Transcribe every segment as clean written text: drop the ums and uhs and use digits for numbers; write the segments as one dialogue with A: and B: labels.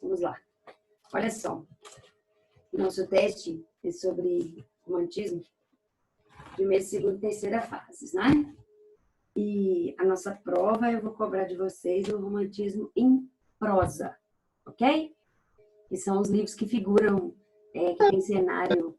A: Vamos lá. Olha só. Nosso teste é sobre romantismo, primeira, segunda e terceira fases, né? E a nossa prova, eu vou cobrar de vocês o romantismo em prosa, ok? Que são os livros que figuram, que tem cenário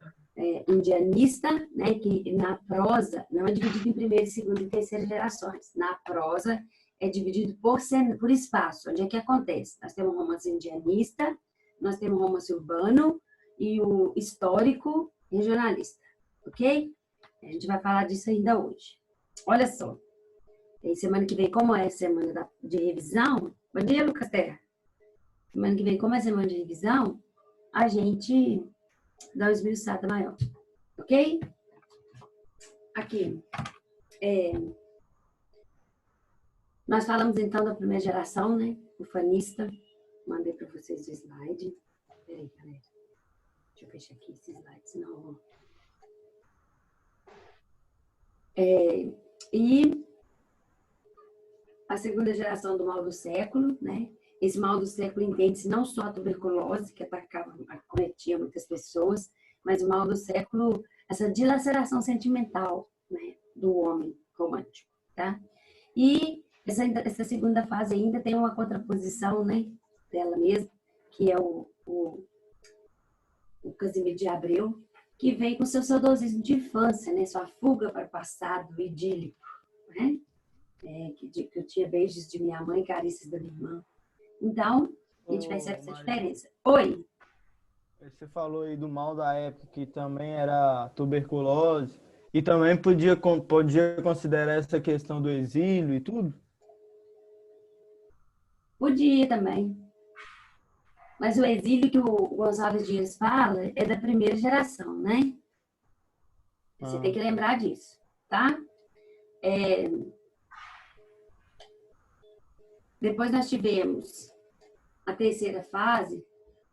A: indianista, né? Que na prosa não é dividido em primeira, segunda e terceira gerações. Na prosa é dividido por espaço. Onde é que acontece? Nós temos um romance indianista, nós temos um romance urbano e o histórico regionalista, ok? A gente vai falar disso ainda hoje. Olha só. E semana que vem, como é semana de revisão, bom dia, Lucas Terra. Semana que vem, como é semana de revisão, a gente dá uma esmiuçada maior, ok? Aqui, nós falamos então da primeira geração, né? O fanista. Mandei para vocês o slide. Peraí, galera. Deixa eu fechar aqui esse slide, senão eu vou... E a segunda geração do mal do século, né? Esse mal do século entende-se não só a tuberculose, que acometia muitas pessoas, mas o mal do século, essa dilaceração sentimental, né, do homem romântico, tá? E essa segunda fase ainda tem uma contraposição, né, dela mesma, que é o Casimiro de Abreu, que vem com seu saudosismo de infância, né, sua fuga para o passado idílico, né? Que eu tinha beijos de minha mãe, carícias da minha irmã. Então, a gente percebe essa diferença. Oi?
B: Você falou aí do mal da época, que também era tuberculose, e também podia considerar essa questão do exílio e tudo?
A: Podia também. Mas o exílio que o Gonçalves Dias fala é da primeira geração, né? Você tem que lembrar disso, tá? Depois nós tivemos a terceira fase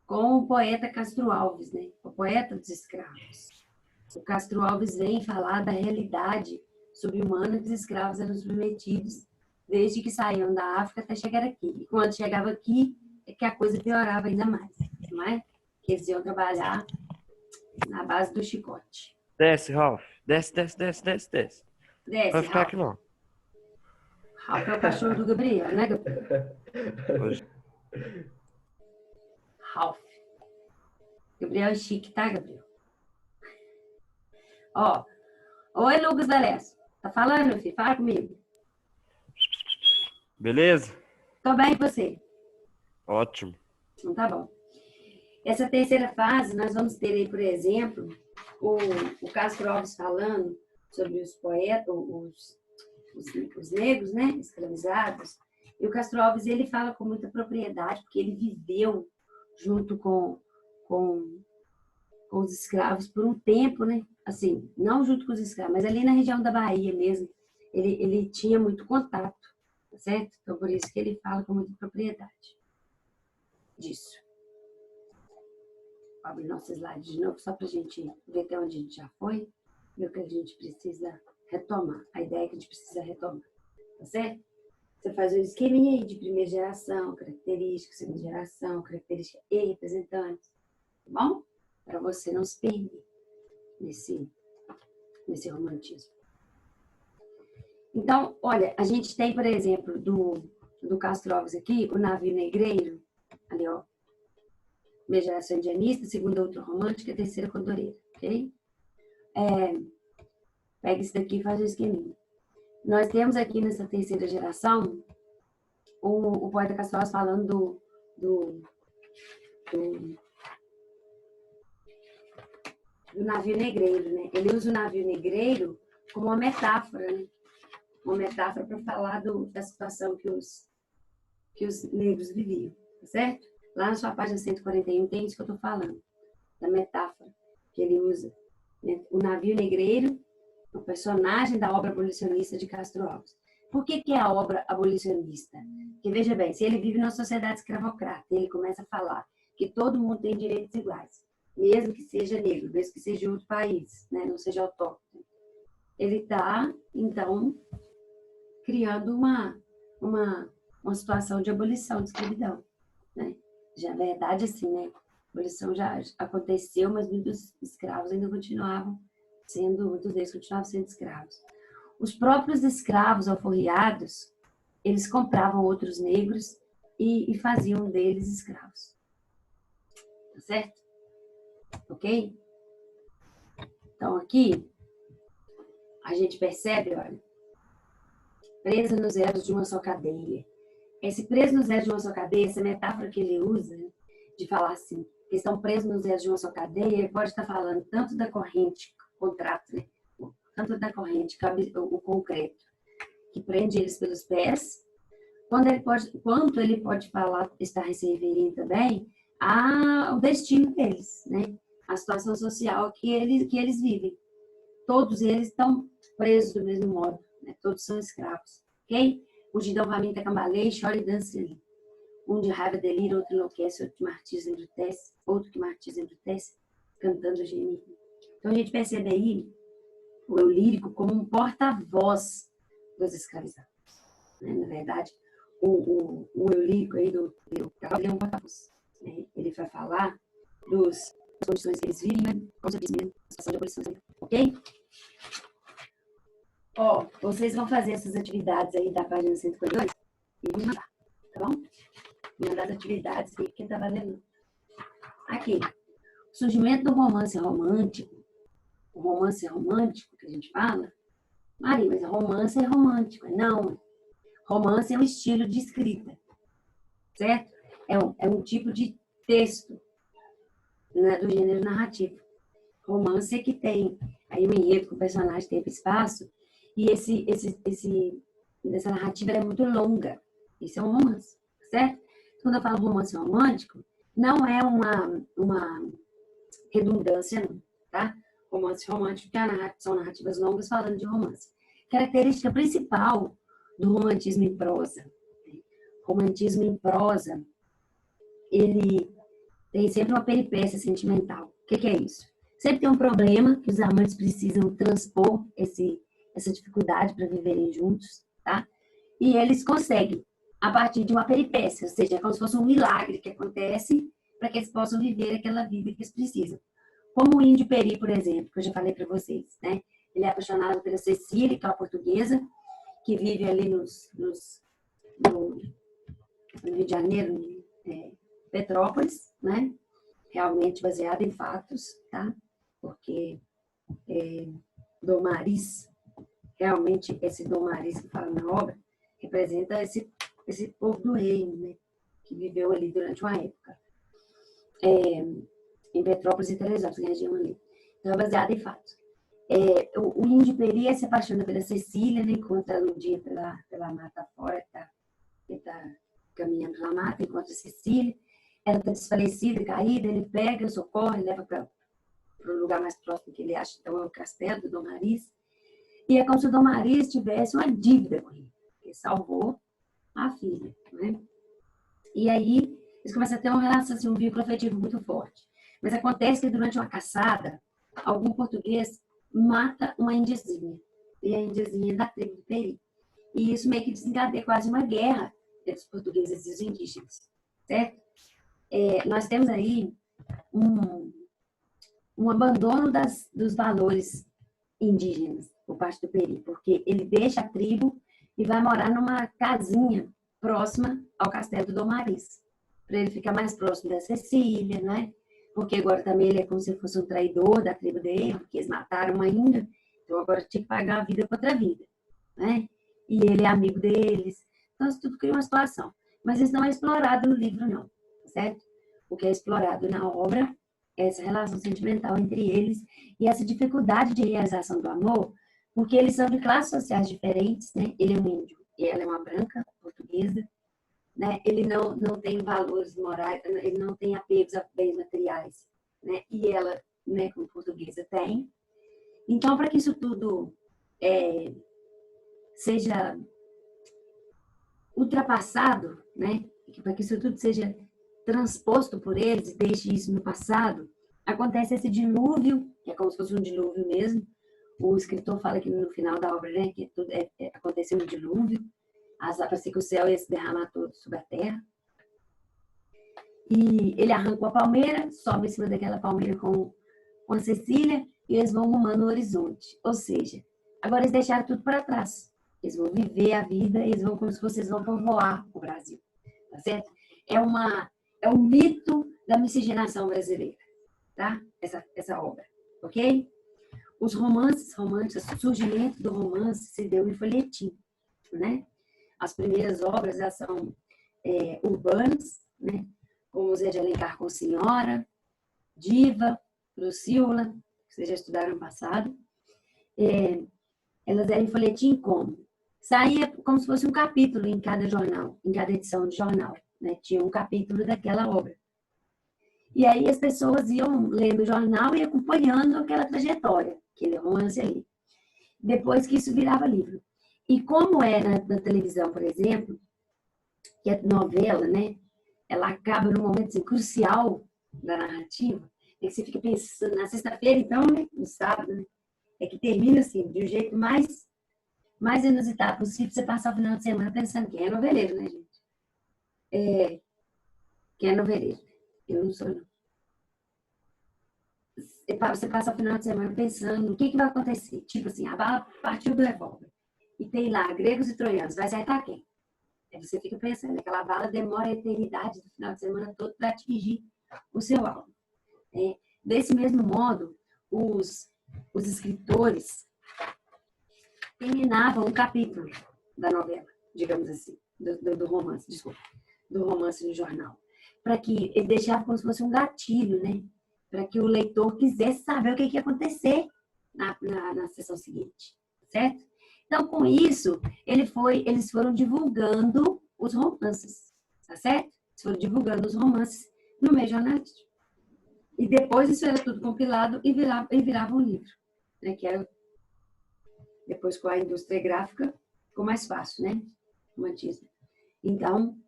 A: com o poeta Castro Alves, né? O poeta dos escravos. O Castro Alves vem falar da realidade subhumana que os escravos eram submetidos desde que saíam da África até chegar aqui. E quando chegava aqui, é que a coisa piorava ainda mais, não é? Que eles iam trabalhar na base do chicote.
C: Desce, Ralph. Desce.
A: Desce,
C: Vai ficar
A: Ralph.
C: aqui não.
A: Ralph é o cachorro do Gabriel, né, Gabriel?
C: Hoje.
A: Ralph. Gabriel é chique, tá, Gabriel? Ó. Oi, Lucas D'Alessio. Tá falando, meu filho? Fala comigo.
C: Beleza?
A: Tô bem, e você?
C: Ótimo.
A: Então tá bom. Essa terceira fase, nós vamos ter aí, por exemplo, o Castro Alves falando sobre os poetas, os negros, né, escravizados. E o Castro Alves, ele fala com muita propriedade, porque ele viveu junto com os escravos por um tempo, né? Assim, não junto com os escravos, mas ali na região da Bahia mesmo. Ele tinha muito contato, tá certo? Então, por isso que ele fala com muita propriedade disso. Vou abrir nosso slide de novo, só para a gente ver até onde a gente já foi, ver o que a gente precisa retomar. A ideia é que a gente precisa retomar, tá certo? Você faz um esqueminha aí de primeira geração, características, segunda geração, características e representantes, tá bom? Para você não se perder nesse romantismo. Então, olha, a gente tem, por exemplo, do Castro Alves aqui, o navio negreiro, ali, ó, primeira geração indianista, segunda outra romântica, terceira condoreira, ok? Pega isso daqui e faz o esqueminha. Nós temos aqui nessa terceira geração o poeta Castro Alves falando do navio negreiro, né? Ele usa o navio negreiro como uma metáfora, né? Uma metáfora para falar da situação que os negros viviam, tá certo? Lá na sua página 141 tem isso que eu estou falando, da metáfora que ele usa, né? O navio negreiro, o personagem da obra abolicionista de Castro Alves. Por que é a obra abolicionista? Porque, veja bem, se ele vive numa sociedade escravocrata, ele começa a falar que todo mundo tem direitos iguais, mesmo que seja negro, mesmo que seja de outro país, né? Não seja autóctone. Ele está, então, criando uma situação de abolição de escravidão, né? Já é verdade, assim, né? A abolição já aconteceu, mas muitos escravos ainda continuavam muitos deles continuavam sendo escravos. Os próprios escravos alforriados, eles compravam outros negros e faziam deles escravos. Tá certo? Ok? Então, aqui, a gente percebe, olha, preso nos elos de uma só cadeia. Esse preso nos elos de uma só cadeia, essa metáfora que ele usa, né, de falar assim, que estão presos nos elos de uma só cadeia, ele pode estar falando tanto da corrente, contrato, né, tanto da corrente, o concreto, que prende eles pelos pés, quanto ele pode falar, estar se referindo também ao destino deles, né, a situação social que eles vivem. Todos eles estão presos do mesmo modo, né? Todos são escravos, ok? Um de dão faminta cambaleia, chora e dança ali. Um de raiva delira, outro enlouquece, outro que martiriza embrutece, outro que martiriza embrutece, cantando gemido. Então a gente percebe aí o eu lírico como um porta-voz dos escravizados, né? Na verdade, o eu lírico aí ele é um porta-voz, né? Ele vai falar das condições que eles vivem, como eu disse mesmo, a situação de abolição, ok? Ó, vocês vão fazer essas atividades aí da página 142 e me mandar, tá bom? Me mandar as atividades aí, porque tá valendo. Aqui, o surgimento do romance romântico, o romance romântico que a gente fala, Maria, mas romance é romântico. Não, romance é um estilo de escrita, certo? É um tipo de texto, né, do gênero narrativo. Romance é que tem aí um enredo com o personagem, tempo e espaço, e essa narrativa é muito longa. Isso é um romance, certo? Quando eu falo romance romântico, não é uma redundância, não, tá? Romance romântico, que são narrativas longas falando de romance. Característica principal do romantismo em prosa. Romantismo em prosa, ele tem sempre uma peripécia sentimental. O que é isso? Sempre tem um problema que os amantes precisam transpor essa dificuldade para viverem juntos, tá? E eles conseguem, a partir de uma peripécia, ou seja, é como se fosse um milagre que acontece para que eles possam viver aquela vida que eles precisam. Como o Índio Peri, por exemplo, que eu já falei para vocês, né? Ele é apaixonado pela Cecília, que é uma portuguesa, que vive ali no Rio de Janeiro, Petrópolis, né? Realmente baseado em fatos, tá? Porque Dom Maris, realmente esse Dom Maris que fala na obra, representa esse povo do reino, né? Que viveu ali durante uma época. Em Petrópolis e Teresópolis, região ali. Então é baseado em fatos. O Índio Peri se apaixona pela Cecília, né? Encontra ela um dia pela mata fora, que tá caminhando pela mata, encontra a Cecília. Ela está desfalecida, caída, ele pega, socorre, leva para o lugar mais próximo que ele acha, então é o castelo do Dom Maris. E é como se o Dom Maris tivesse uma dívida com ele, que salvou a filha, né? E aí, eles começam a ter uma relação, assim, um vínculo afetivo muito forte. Mas acontece que durante uma caçada, algum português mata uma indiazinha. E a indiazinha é da tribo do Peri. E isso meio que desencadeia quase uma guerra entre os portugueses e os indígenas, certo? Nós temos aí um abandono dos valores indígenas por parte do Peri, porque ele deixa a tribo e vai morar numa casinha próxima ao castelo do Dom Maris, para ele ficar mais próximo da Cecília, né? Porque agora também ele é como se fosse um traidor da tribo dele, porque eles mataram ainda, então agora tinha que pagar a vida com outra vida, né? E ele é amigo deles, então isso tudo cria uma situação. Mas isso não é explorado no livro, não, certo? O que é explorado na obra é essa relação sentimental entre eles e essa dificuldade de realização do amor, porque eles são de classes sociais diferentes, né? Ele é um índio e ela é uma branca portuguesa, né? Ele não tem valores morais, ele não tem apegos a bens materiais, né? E ela, né, como portuguesa, tem. Então, para que isso tudo seja ultrapassado, né? Para que isso tudo seja transposto por eles e deixe isso no passado, acontece esse dilúvio, que é como se fosse um dilúvio mesmo. O escritor fala que no final da obra, né, que tudo aconteceu um dilúvio, parecia que o céu ia se derramar todo sobre a terra. E ele arrancou a palmeira, sobe em cima daquela palmeira com a Cecília e eles vão rumando o horizonte. Ou seja, agora eles deixaram tudo para trás. Eles vão viver a vida, eles vão como se vocês vão povoar o Brasil. Tá certo? É um mito da miscigenação brasileira, tá? Essa obra, ok? Os romances românticos, o surgimento do romance se deu em folhetim, né? As primeiras obras já são urbanas, né? Como Zé de Alencar com Senhora, Diva, Lucila, que vocês já estudaram no passado. Elas eram em folhetim como? Saía como se fosse um capítulo em cada jornal, em cada edição de jornal, né? Tinha um capítulo daquela obra. E aí as pessoas iam lendo o jornal e acompanhando aquela trajetória, aquele romance ali. Depois que isso virava livro. E como é na televisão, por exemplo, que a novela, né? Ela acaba num momento assim, crucial da narrativa, e que você fica pensando, na sexta-feira, então, né? No sábado, né? É que termina assim, de um jeito mais inusitado possível, você passar o final de semana pensando quem é noveleiro, né, gente? Quem é noveleiro? Eu não sou, não. Você passa o final de semana pensando o que vai acontecer. Tipo assim, a bala partiu do revólver. E tem lá, gregos e troianos, vai acertar quem? Aí você fica pensando, aquela bala demora a eternidade do final de semana todo para atingir o seu alvo. Desse mesmo modo, os escritores terminavam um capítulo da novela, digamos assim, do romance, desculpa, do romance no jornal, para que ele deixava como se fosse um gatilho, né? Para que o leitor quisesse saber o que ia acontecer na sessão seguinte, certo? Então, com isso, eles foram divulgando os romances, tá certo? Eles foram divulgando os romances no meio jornalístico. E depois isso era tudo compilado e virava um livro, né? Que era, depois com a indústria gráfica, ficou mais fácil, né? Romantismo. Então,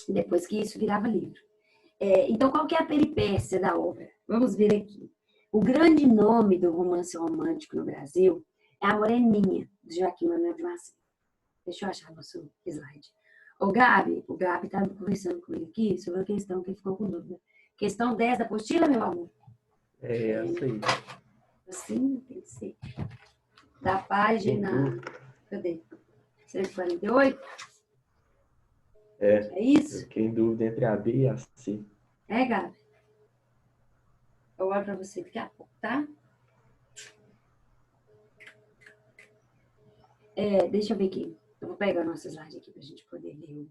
A: depois que isso virava livro. Então, qual que é a peripécia da obra? Vamos ver aqui. O grande nome do romance romântico no Brasil é A Moreninha, de Joaquim Manuel de Macedo. Deixa eu achar o nosso slide. O Gabi estava conversando com ele aqui sobre a questão que ele ficou com dúvida. Questão 10 da apostila, meu amor?
D: Essa aí.
A: Assim, tem que ser. Da página... Cadê? 148? É isso?
D: Eu fiquei em dúvida entre a B e a C.
A: Gabi? Eu olho para você daqui a pouco, tá? Deixa eu ver aqui. Eu vou pegar o nosso slide aqui para a gente poder ler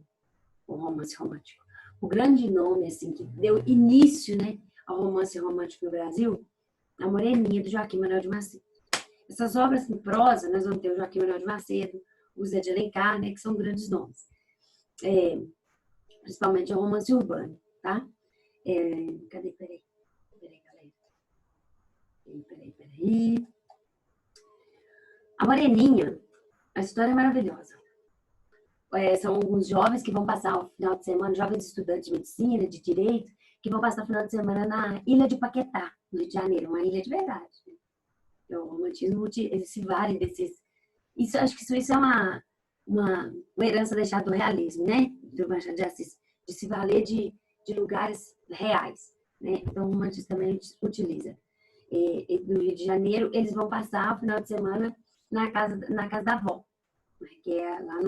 A: o romance romântico. O grande nome, assim, que deu início, né, ao romance romântico no Brasil, A Moreninha, do Joaquim Manuel de Macedo. Essas obras em prosa, nós vamos ter o Joaquim Manuel de Macedo, o Zé de Alencar, né, que são grandes nomes. Principalmente o romance urbano, tá? Cadê? Peraí, galera. Peraí. A Moreninha, a história é maravilhosa. São alguns jovens que vão passar o final de semana, jovens estudantes de medicina, de direito, que vão passar o final de semana na Ilha de Paquetá, no Rio de Janeiro, uma ilha de verdade. Né? O romantismo, eles se valem desses... Acho que isso é uma herança deixada do realismo, né? Do Machado de Assis, de se valer de lugares reais. Né? Então, o romantismo também utiliza. No Rio de Janeiro, eles vão passar o final de semana na casa da avó, né? Que é lá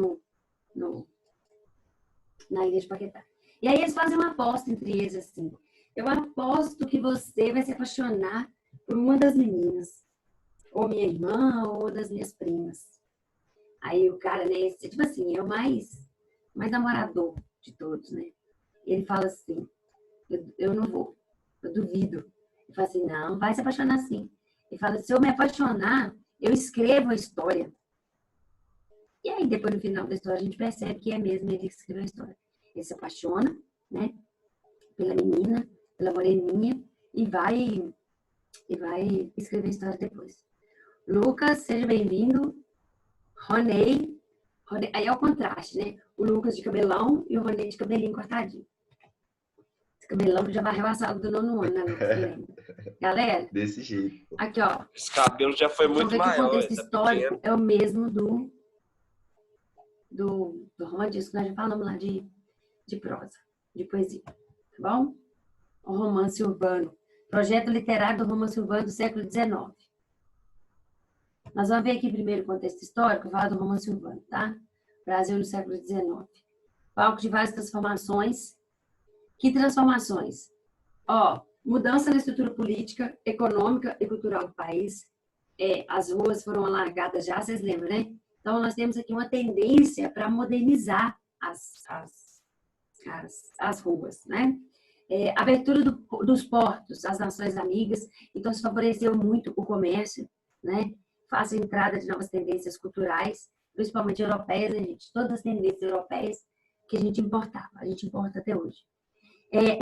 A: na Ilha de Paquetá. E aí eles fazem uma aposta entre eles, assim. Eu aposto que você vai se apaixonar por uma das meninas. Ou minha irmã, ou das minhas primas. Aí o cara, né, tipo assim, é o mais namorador de todos, né? E ele fala assim, eu não vou, eu duvido. Ele fala assim, não, vai se apaixonar sim. Ele fala, se eu me apaixonar, eu escrevo a história. E aí, depois, no final da história, a gente percebe que é mesmo ele que escreveu a história. Ele se apaixona, né, pela menina, pela moreninha, e vai escrever a história depois. Lucas, seja bem-vindo. Ronei, aí é o contraste, né? O Lucas de cabelão e o Ronei de cabelinho cortadinho. Esse cabelão que já varreu a sala do 9º ano, né, Lucas? Galera,
E: Desse jeito.
A: aqui, ó.
C: Esse cabelo já foi muito
A: Vamos ver que o
C: maior.
A: contexto
C: Tá
A: histórico
C: pequeno.
A: é o mesmo do romantismo que nós já falamos lá de prosa, de poesia. tá bom? O romance urbano. Projeto literário do romance urbano do século XIX. Nós vamos ver aqui primeiro o contexto histórico, falar do romance urbano, tá? Brasil no século XIX. Palco de várias transformações. Que transformações? Ó, mudança na estrutura política, econômica e cultural do país. As ruas foram alargadas já, vocês lembram, né? Então, nós temos aqui uma tendência para modernizar as ruas, né? Abertura dos portos às nações amigas, então se favoreceu muito o comércio, né? Fácil entrada de novas tendências culturais, principalmente europeias, né, gente? Todas as tendências europeias que a gente importava, a gente importa até hoje.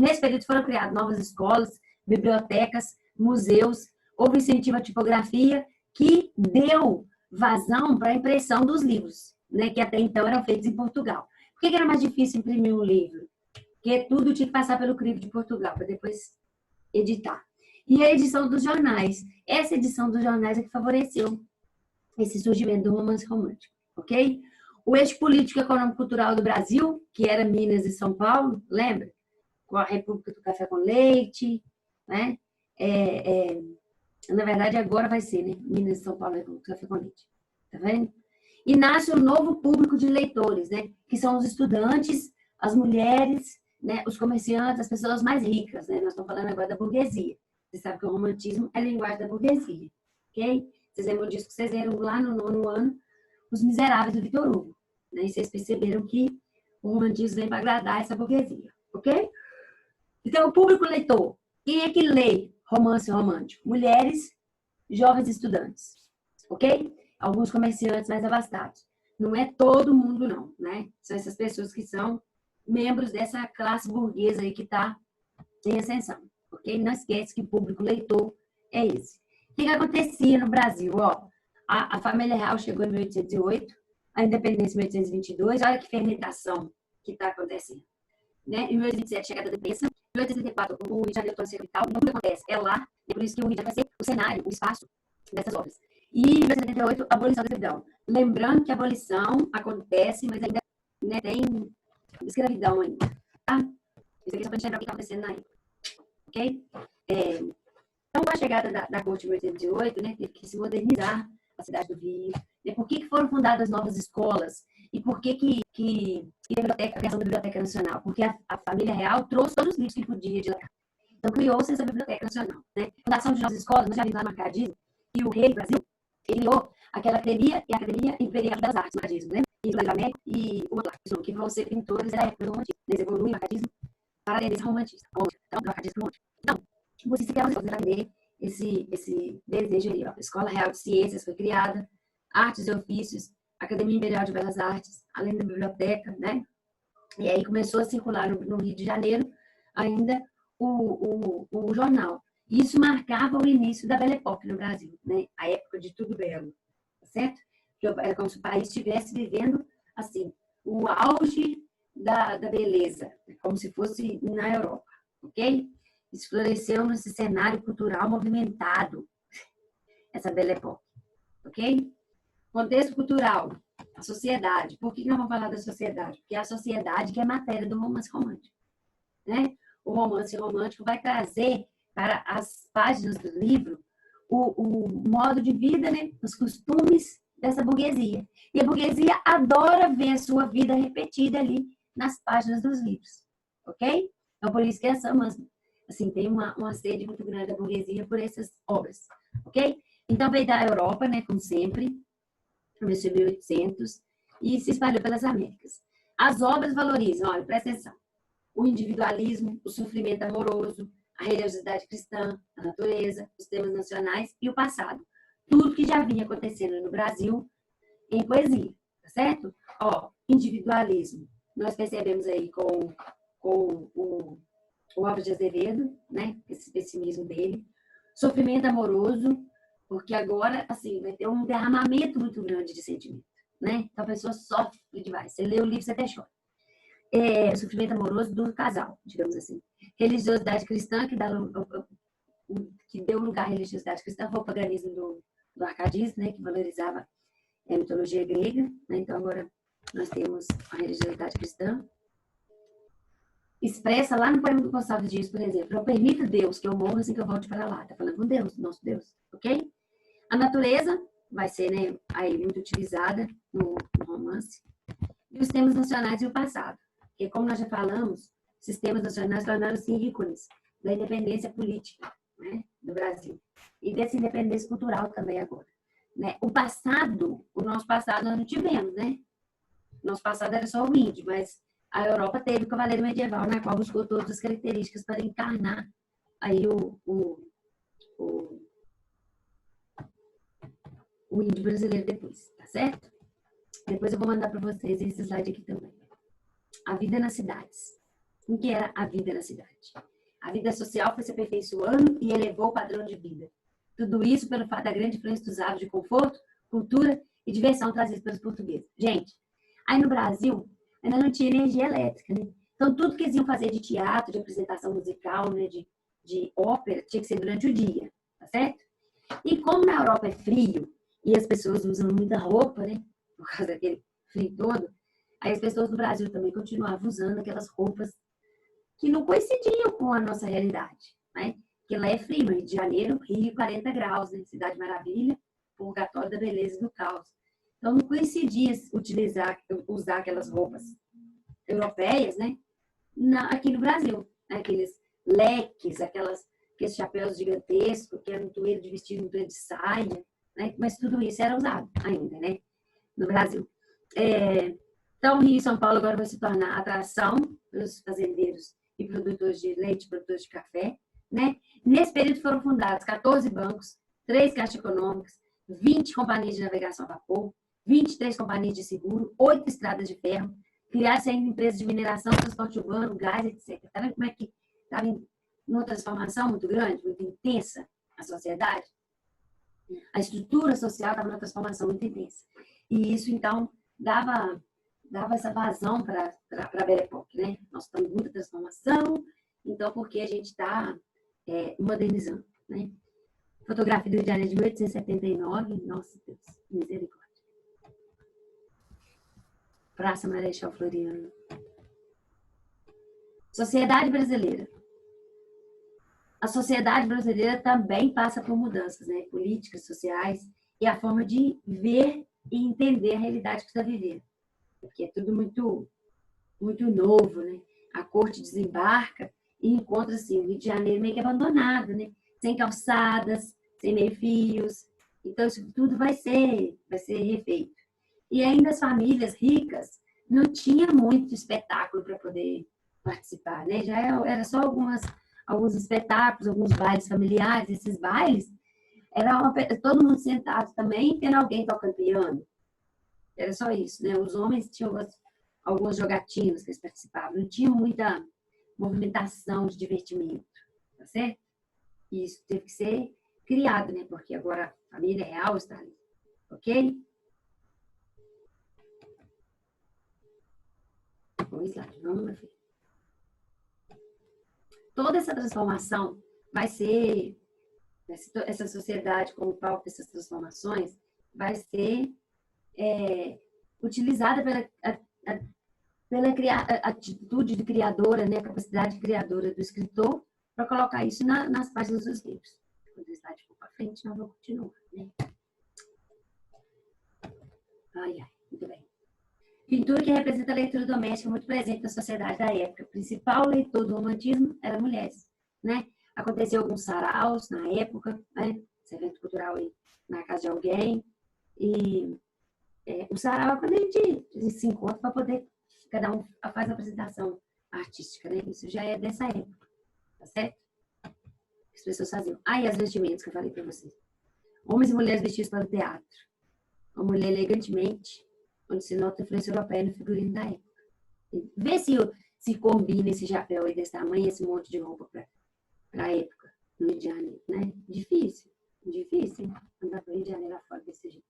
A: Nesse período foram criadas novas escolas, bibliotecas, museus, houve incentivo à tipografia que deu vazão para a impressão dos livros, né, que até então eram feitos em Portugal. Por que era mais difícil imprimir um livro? Porque tudo tinha que passar pelo crivo de Portugal para depois editar. E a edição dos jornais. Essa edição dos jornais é que favoreceu esse surgimento do romance romântico, ok? O eixo político, econômico e cultural do Brasil, que era Minas e São Paulo, lembra? Com a República do Café com Leite, né? Na verdade, agora vai ser, né? Minas e São Paulo, República do Café com Leite. Tá vendo? E nasce um novo público de leitores, né? Que são os estudantes, as mulheres, né? Os comerciantes, as pessoas mais ricas, né? Nós estamos falando agora da burguesia. Você sabe que o romantismo é a linguagem da burguesia, ok? Vocês lembram disso que vocês leram lá no 9º ano, Os Miseráveis, do Victor Hugo, né? E vocês perceberam que o romantismo vem para agradar essa burguesia, ok? Então, o público leitor, quem é que lê romance romântico? Mulheres, jovens estudantes, ok? Alguns comerciantes mais abastados. Não é todo mundo, não, né? São essas pessoas que são membros dessa classe burguesa aí que está em ascensão, ok? Não esquece que o público leitor é esse. O que acontecia no Brasil? Ó, a família real chegou em 1808, a independência em 1822, olha que fermentação que está acontecendo. Né? Em 1827, chegada da imprensa. Em 1834, o Rio de Janeiro torna-se capital. Não acontece, é lá. É por isso que o Rio de Janeiro vai ser o cenário, o espaço dessas obras. E em 1878, a abolição da escravidão. Lembrando que a abolição acontece, mas ainda, né, tem escravidão ainda. Tá? Isso aqui é só para a gente lembrar o que está acontecendo na época. Ok? Então, com a chegada da corte em 1808, né, teve que se modernizar a cidade do Rio. Né? Por que foram fundadas novas escolas? E por que a criação da Biblioteca Nacional? Porque a família real trouxe todos os livros que podia de lá. Então, criou-se essa Biblioteca Nacional. Né? Fundação de novas escolas, nós já vimos lá no Arcadismo, e o rei do Brasil, ele criou aquela academia e a Academia Imperial das Artes, no Arcadismo, né? E o América e o Atlático, que vão ser pintores da época do romantismo. Eles evoluem o Arcadismo para a tendência romantista. Então, do Arcadismo romântico. Então, você se quer entender esse desejo aí, ó. Escola Real de Ciências foi criada, Artes e Ofícios, Academia Imperial de Belas Artes, além da biblioteca, né? E aí começou a circular no Rio de Janeiro ainda o jornal. Isso marcava o início da Belle Époque no Brasil, né? A época de tudo belo, certo? Era como se o país estivesse vivendo, assim, o auge da beleza, como se fosse na Europa, ok? Isso floresceu nesse cenário cultural movimentado, essa Belle Époque, ok? Contexto cultural, a sociedade. Por que nós vamos falar da sociedade? Porque é a sociedade que é matéria do romance romântico, né? O romance romântico vai trazer para as páginas do livro o modo de vida, né? Os costumes dessa burguesia. E a burguesia adora ver a sua vida repetida ali nas páginas dos livros, ok? Então, por isso que assim, tem uma sede muito grande da burguesia por essas obras, ok? Então, veio da Europa, né? Como sempre, começou em 1800 e se espalhou pelas Américas. As obras valorizam, olha, presta atenção, o individualismo, o sofrimento amoroso, a religiosidade cristã, a natureza, os temas nacionais e o passado. Tudo que já vinha acontecendo no Brasil em poesia, tá certo? Ó, individualismo. Nós percebemos aí com o Álvares de Azevedo, né? Esse pessimismo dele. Sofrimento amoroso, porque agora, assim, vai ter um derramamento muito grande de sentimento, né? Então a pessoa sofre demais. Você lê o livro, você até chora. O sofrimento amoroso do casal, digamos assim. Religiosidade cristã, que deu lugar à religiosidade cristã, foi o paganismo do arcadismo, né? Que valorizava a mitologia grega, né? Então agora nós temos a religiosidade cristã. expressa lá no poema do Gonçalves Dias, por exemplo. Não permita Deus que eu morra assim que eu volte para lá. Tá falando com Deus, nosso Deus, ok? A natureza vai ser, né, aí muito utilizada no romance. E os temas nacionais e o passado. Porque, como nós já falamos, sistemas nacionais tornaram-se ícones da independência política, né, do Brasil. E dessa independência cultural também agora. Né? O nosso passado nós não tivemos, né? Nosso passado era só o índio, mas a Europa teve o cavaleiro medieval, na qual buscou todas as características para encarnar aí o índio brasileiro depois, tá certo? Depois eu vou mandar para vocês esse slide aqui também. A vida nas cidades. O que era a vida na cidade? A vida social foi se aperfeiçoando e elevou o padrão de vida. Tudo isso pelo fato da grande influência dos hábitos de conforto, cultura e diversão trazidos pelos portugueses. Gente, aí no Brasil ainda não tinha energia elétrica, né? Então tudo que eles iam fazer de teatro, de apresentação musical, né, de ópera, tinha que ser durante o dia, tá certo? E como na Europa é frio e as pessoas usam muita roupa, né, por causa daquele frio todo, aí as pessoas do Brasil também continuavam usando aquelas roupas que não coincidiam com a nossa realidade, né? Porque lá é frio, Rio de Janeiro, Rio, 40 graus, né? Cidade Maravilha, purgatório da beleza e do caos. Então, não coincidia usar aquelas roupas europeias, né? Aqui no Brasil, né? Aqueles leques, aqueles chapéus gigantescos, que era um toeiro de vestido, um toeiro de saia, né? Mas tudo isso era usado ainda, né? No Brasil. Então, Rio e São Paulo agora vai se tornar atração dos fazendeiros e produtores de leite, produtores de café, né? Nesse período foram fundados 14 bancos, 3 caixas econômicas, 20 companhias de navegação a vapor, 23 companhias de seguro, 8 estradas de ferro, criaram-se ainda empresas de mineração, transporte urbano, gás, etc. Está vendo como é que estava numa transformação muito grande, muito intensa a sociedade? A estrutura social estava numa transformação muito intensa. E isso, então, dava essa vazão para a Belle Époque, né? Nós estamos em muita transformação, então, porque a gente está modernizando, né? Fotografia do Rio de Janeiro de 1879, nossa Deus, misericórdia. Praça Marechal Floriano. Sociedade brasileira. A sociedade brasileira também passa por mudanças, né? Políticas, sociais, e a forma de ver e entender a realidade que está vivendo. Porque é tudo muito, muito novo, né? A corte desembarca e encontra assim, o Rio de Janeiro meio que abandonado, né? Sem calçadas, sem meio-fios. Então, isso tudo vai ser refeito. E ainda as famílias ricas não tinham muito espetáculo para poder participar, né? Já era só alguns espetáculos, alguns bailes familiares. Esses bailes, todo mundo sentado também, tendo alguém tocando piano. Era só isso, né? Os homens tinham algumas jogatinas que eles participavam. Não tinha muita movimentação de divertimento, tá certo? E isso teve que ser criado, né? Porque agora a família real está ali, ok? Vamos, meu filho. Toda essa transformação vai ser, essa sociedade como palco dessas transformações, vai ser utilizada pela atitude de criadora, né, a capacidade criadora do escritor, para colocar isso nas páginas dos livros. Quando o slide for para frente, nós vamos continuar. Né? Muito bem. Pintura que representa a leitura doméstica muito presente na sociedade da época. O principal leitor do romantismo eram mulheres. Né? Aconteceu alguns saraus na época, né? Esse evento cultural aí na casa de alguém. E o sarau é quando a gente se encontra para poder, cada um faz a apresentação artística. Né? Isso já é dessa época. Tá certo? As pessoas faziam. E as vestimentas que eu falei para vocês. Homens e mulheres vestidos para o teatro. Uma mulher elegantemente, onde se nota a influência europeia no figurino da época. Vê se combina esse chapéu aí desse tamanho, esse monte de roupa para a época, no Rio de Janeiro, né? Difícil, andar para o Rio de Janeiro lá fora desse jeito.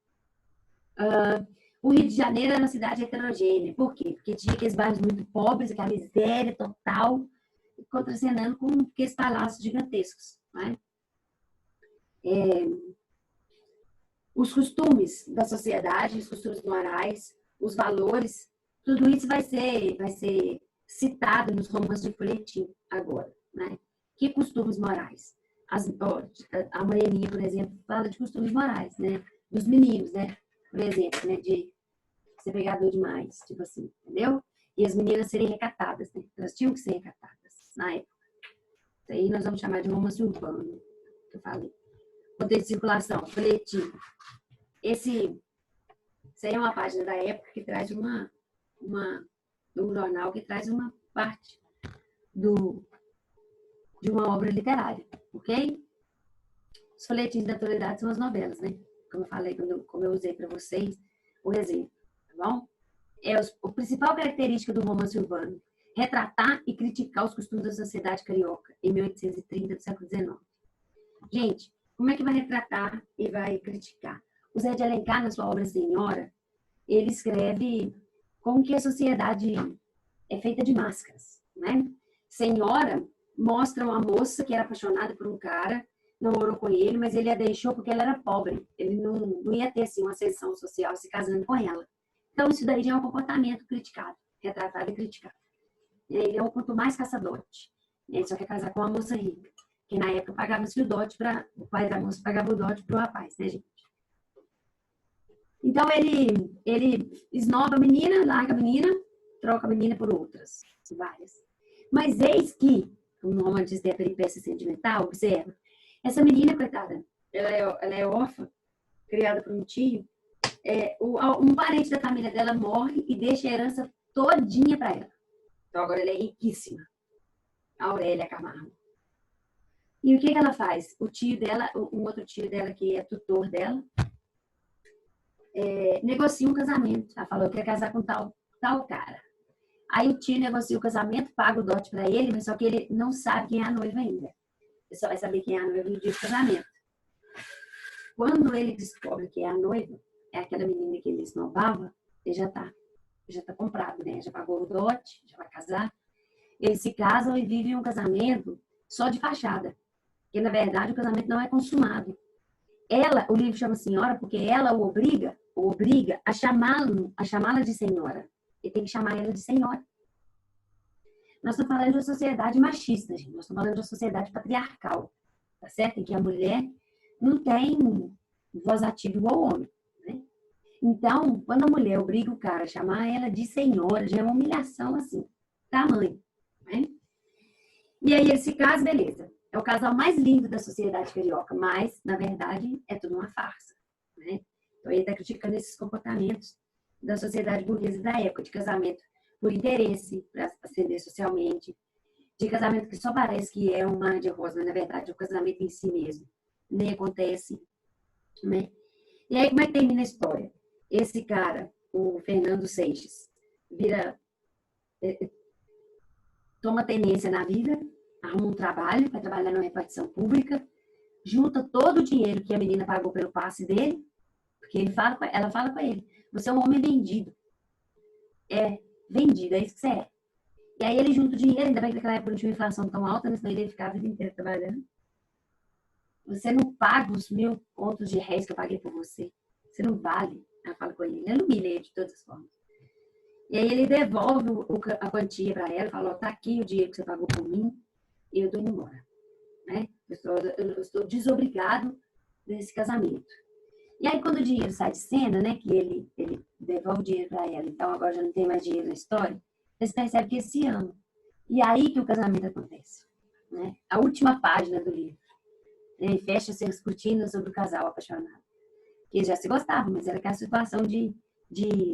A: O Rio de Janeiro era uma cidade heterogênea. Por quê? Porque tinha aqueles bairros muito pobres, aquela miséria total, contracenando com aqueles palácios gigantescos, né? Os costumes da sociedade, os costumes morais, os valores, tudo isso vai ser citado nos romances de folhetim agora, né? Que costumes morais? A Moreninha, por exemplo, fala de costumes morais, né? Dos meninos, né? Por exemplo, né? De ser pegador demais, tipo assim, entendeu? E as meninas serem recatadas, né? Elas tinham que ser recatadas na época. Isso aí nós vamos chamar de romance urbano, que eu falei. Poder de circulação, folhetim. Isso aí é uma página da época que traz um jornal que traz uma parte de uma obra literária, ok? Os folhetins da atualidade são as novelas, né? Como eu falei, como eu usei para vocês o exemplo, tá bom? A principal característica do romance urbano, retratar e criticar os costumes da sociedade carioca em 1830 do século XIX. Gente, como é que vai retratar e vai criticar? O Zé de Alencar, na sua obra Senhora, ele escreve como que a sociedade é feita de máscaras, né? Senhora mostra uma moça que era apaixonada por um cara, namorou com ele, mas ele a deixou porque ela era pobre. Ele não ia ter assim, uma ascensão social se casando com ela. Então, isso daí já é um comportamento criticado, retratado e criticado. Ele é o quanto mais caçadote. Ele só quer casar com uma moça rica, que na época pagava-se o dote para o pai da moça pagava o dote para o rapaz, né, gente? Então, ele esnoba a menina, larga a menina, troca a menina por outras, várias. Mas eis que, como no romance da peripécia sentimental, observa, essa menina, coitada, ela é órfã, criada por um tio, um parente da família dela morre e deixa a herança todinha para ela. Então, agora ela é riquíssima. A Aurélia Camargo. E o que ela faz? O tio dela, um outro tio dela que é tutor dela, negocia um casamento. Ela falou que quer casar com tal cara. Aí o tio negocia o casamento, paga o dote para ele, mas só que ele não sabe quem é a noiva ainda. Ele só vai saber quem é a noiva no dia do casamento. Quando ele descobre que é a noiva, é aquela menina que ele esnobava, ele já tá comprado, né? Já pagou o dote, já vai casar. Eles se casam e vivem um casamento só de fachada. Porque, na verdade, o casamento não é consumado. O livro chama Senhora porque ela o obriga a chamá-la de senhora. Ele tem que chamar ela de senhora. Nós estamos falando de uma sociedade machista, gente. Nós estamos falando de uma sociedade patriarcal, tá certo? Em que a mulher não tem voz ativa igual ao homem, né? Então, quando a mulher obriga o cara a chamar ela de senhora, já é uma humilhação, assim, tamanho, né? E aí, esse caso, beleza. É o casal mais lindo da sociedade carioca, mas, na verdade, é tudo uma farsa, né? Então, ele está criticando esses comportamentos da sociedade burguesa da época, de casamento por interesse, para ascender socialmente, de casamento que só parece que é um mar de rosa, mas, na verdade, é o casamento em si mesmo. Nem acontece, né? E aí, como é que termina a história? Esse cara, o Fernando Seixas, toma tenência na vida, arruma um trabalho, vai trabalhar numa repartição pública, junta todo o dinheiro que a menina pagou pelo passe dele, porque ela fala com ele, você é um homem vendido. Vendido, é isso que você é. E aí ele junta o dinheiro, ainda bem que naquela época não tinha uma inflação tão alta, né? Senão ele ia ficar a vida inteira trabalhando. Você não paga os 1.000 contos de réis que eu paguei por você. Você não vale. Ela fala com ele. Ela humilha ele de todas as formas. E aí ele devolve a quantia para ela, fala, tá aqui o dinheiro que você pagou por mim e eu tô indo embora. Né? Eu estou desobrigado desse casamento. E aí quando o dinheiro sai de cena, né, que ele devolve o dinheiro para ela, então agora já não tem mais dinheiro na história, você percebe que esse ano. E aí que o casamento acontece. Né? A última página do livro. Ele fecha-se as cortinas sobre o casal apaixonado. Que eles já se gostavam, mas era aquela situação de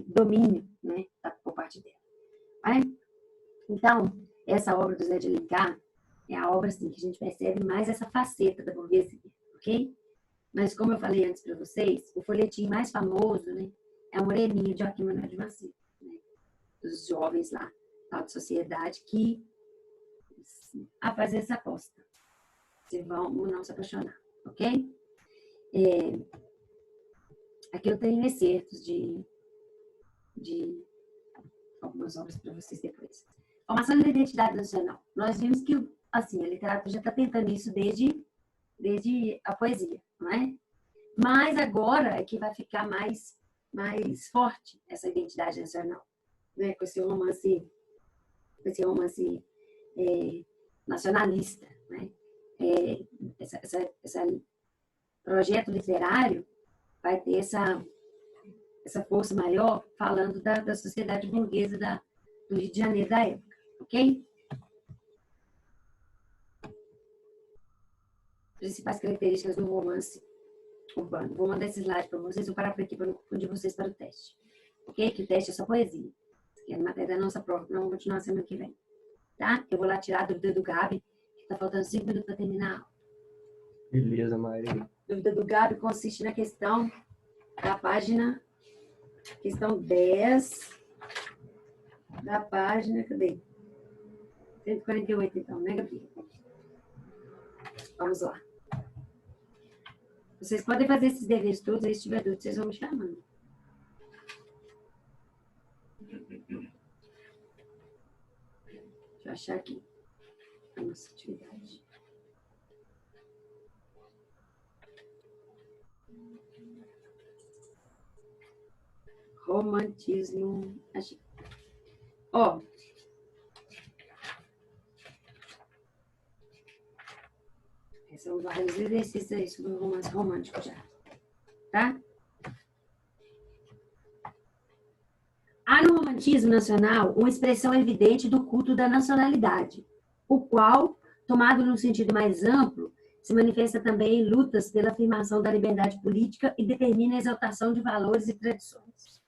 A: domínio, né, por parte dela. Vai? Então, essa obra do Zé de Alencar é a obra assim, que a gente percebe mais essa faceta da burguesia, ok? Mas, como eu falei antes para vocês, o folhetim mais famoso, né, é a Moreninha de Joaquim Manuel de Macedo, né, dos jovens lá, da alta sociedade, que a fazer essa aposta. Se vão ou não se apaixonar, ok? Aqui eu tenho excertos de algumas obras para vocês depois. Formação da identidade nacional. Nós vimos que assim, a literatura já está tentando isso desde a poesia, não é? Mas agora é que vai ficar mais forte essa identidade nacional, né? Com esse romance esse romance nacionalista, né? Esse projeto literário vai ter essa força maior falando da sociedade burguesa do Rio de Janeiro da época, ok? Principais características do romance urbano. Vou mandar esse slide para vocês, vou parar por aqui para de vocês para o teste. Ok? Que o teste é só poesia. Isso aqui é a matéria da nossa prova, não vou continuar semana que vem. Tá? Eu vou lá tirar a dúvida do Gabi, que está faltando 5 minutos para terminar a aula.
D: Beleza, Maria.
A: A dúvida do Gabi consiste na questão da página, questão 10, da página, cadê? 148, então, né, Gabriel? Vamos lá. Vocês podem fazer esses deveres todos, aí se tiver dúvida, vocês vão me chamando. Deixa eu achar aqui a nossa atividade. Romantismo. Achei. Ó. São vários exercícios aí sobre o romance romântico já. Tá? Há no romantismo nacional uma expressão evidente do culto da nacionalidade, o qual, tomado num sentido mais amplo, se manifesta também em lutas pela afirmação da liberdade política e determina a exaltação de valores e tradições.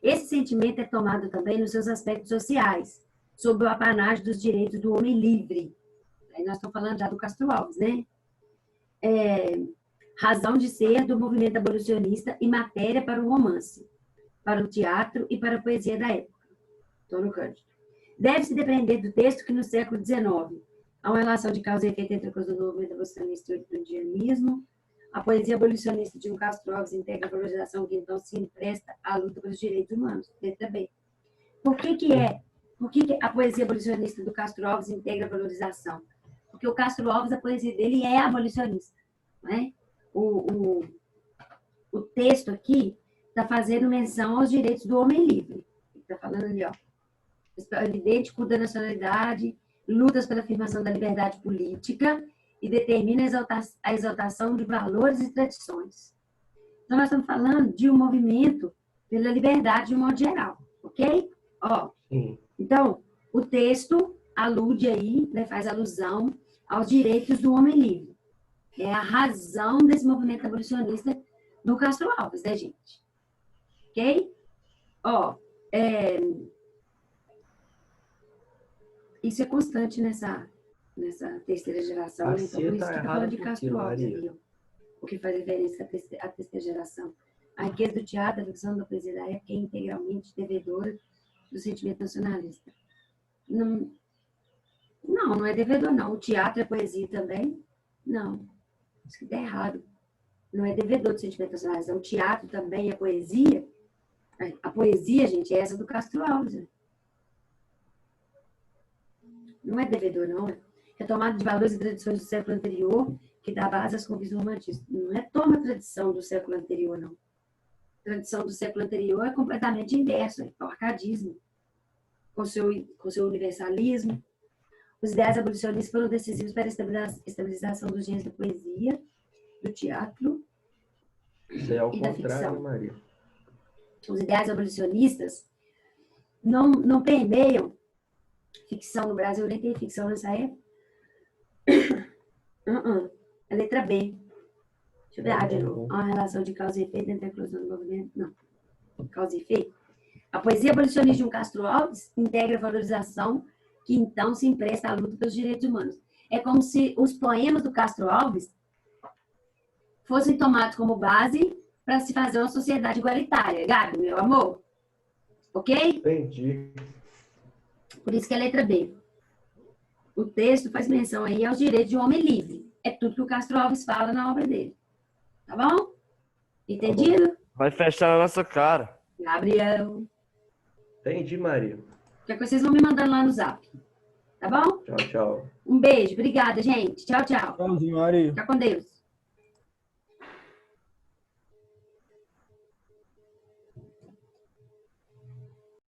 A: Esse sentimento é tomado também nos seus aspectos sociais, sob o apanágio dos direitos do homem livre. Aí nós estamos falando já do Castro Alves, né? Razão de ser do movimento abolicionista e matéria para o romance, para o teatro e para a poesia da época. Antônio Cândido. Deve-se depender do texto que no século XIX há uma relação de causa e efeito entre a coisa do movimento abolicionista e o indianismo. A poesia abolicionista de um Castro Alves integra a valorização que então se empresta à luta pelos direitos humanos. Letra B. Por que a poesia abolicionista do Castro Alves integra a valorização? Porque o Castro Alves, a poesia dele é abolicionista. Né? O texto aqui está fazendo menção aos direitos do homem livre. Está falando ali, ó. Evidente, culto da nacionalidade, lutas pela afirmação da liberdade política e determina a exaltação de valores e tradições. Então, nós estamos falando de um movimento pela liberdade de um modo geral. Ok? Ó. Então, o texto alude aí, né, faz alusão aos direitos do homem livre. É a razão desse movimento abolicionista do Castro Alves, né, gente? Ok? Ó, isso é constante nessa terceira geração. Então, por isso que está falando de Castro Alves ali, ó. O que faz referência à terceira geração. A riqueza do teatro, a ficção da poesia da época é integralmente devedora do sentimento nacionalista. Não é devedor, não. O teatro é poesia também? Não. Isso que está errado. Não é devedor do sentimento nacionalista. O teatro também é poesia. A poesia, gente, é essa do Castro Alves. Né? Não é devedor, não. É tomada de valores e tradições do século anterior que dá base às conquistas do romantismo. Não é toma a tradição do século anterior, não. A tradição do século anterior é completamente inverso. É o arcadismo. Com seu universalismo. Os ideais abolicionistas foram decisivos para a estabilização dos gêneros da poesia, do teatro e da ficção.
D: Maria.
A: Os ideais abolicionistas não permeiam ficção no Brasil, nem tem ficção nessa época. A letra B. Deixa eu ver de novo. Há uma relação de causa e efeito entre a eclosão do movimento. Não. Causa e efeito. A poesia abolicionista de um Castro Alves integra a valorização que então se empresta à luta pelos direitos humanos. É como se os poemas do Castro Alves fossem tomados como base para se fazer uma sociedade igualitária. Gabi, meu amor? Ok?
D: Entendi.
A: Por isso que é a letra B. O texto faz menção aí aos direitos de um homem livre. É tudo que o Castro Alves fala na obra dele. Tá bom? Entendido?
C: Vai fechar na nossa cara.
A: Gabriel.
D: Entendi, Maria.
A: Qualquer coisa vocês vão me mandando lá no zap. Tá bom?
D: Tchau, tchau.
A: Um beijo. Obrigada, gente. Tchau, tchau.
B: Tchauzinho, Maria.
A: Fica com Deus.